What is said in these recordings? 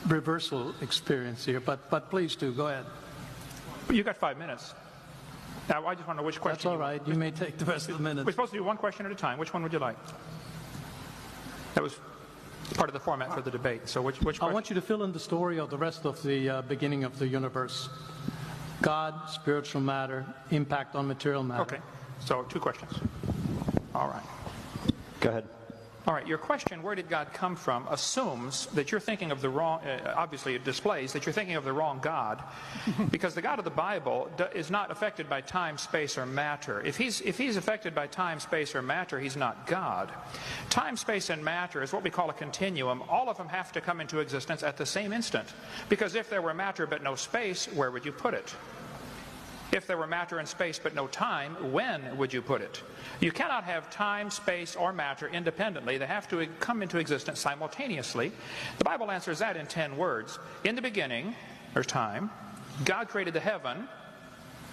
reversal experience here, but please do, go ahead. You got 5 minutes. Now, I just want to know which question. That's all right. You may take the rest of the minutes. We're supposed to do one question at a time. Which one would you like? That was part of the format for the debate. So which question? I want you to fill in the story of the rest of the beginning of the universe. God, spiritual matter, impact on material matter. Okay. So 2 questions. All right. Go ahead. All right, your question, where did God come from, assumes that you're thinking of the wrong, obviously it displays that you're thinking of the wrong God, because the God of the Bible is not affected by time, space, or matter. If he's affected by time, space, or matter, he's not God. Time, space, and matter is what we call a continuum. All of them have to come into existence at the same instant, because if there were matter but no space, where would you put it? If there were matter and space but no time, when would you put it? You cannot have time, space, or matter independently. They have to come into existence simultaneously. The Bible answers that in 10 words. In the beginning, there's time. God created the heaven,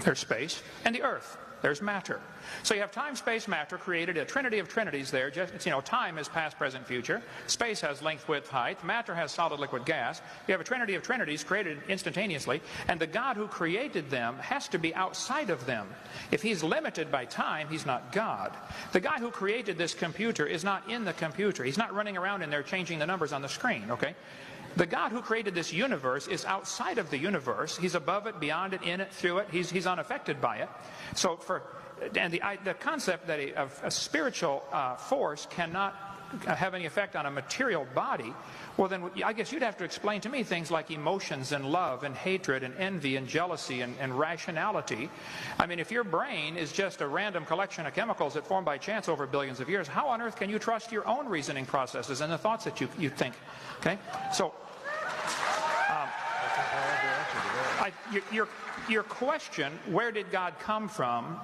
there's space, and the earth, there's matter. So you have time, space, matter, created a trinity of trinities there. Just, time is past, present, future. Space has length, width, height. Matter has solid, liquid, gas. You have a trinity of trinities created instantaneously. And the God who created them has to be outside of them. If he's limited by time, he's not God. The guy who created this computer is not in the computer. He's not running around in there changing the numbers on the screen, okay? The God who created this universe is outside of the universe. He's above it, beyond it, in it, through it. He's unaffected by it. So the concept that a spiritual force cannot have any effect on a material body, well then I guess you'd have to explain to me things like emotions and love and hatred and envy and jealousy and rationality. I mean, if your brain is just a random collection of chemicals that formed by chance over billions of years, how on earth can you trust your own reasoning processes and the thoughts that you think? Okay, so your question, where did God come from,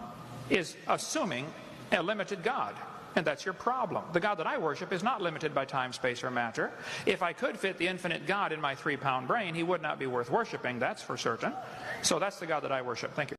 is assuming a limited God. And that's your problem. The God that I worship is not limited by time, space, or matter. If I could fit the infinite God in my 3-pound brain, he would not be worth worshiping, that's for certain. So that's the God that I worship. Thank you.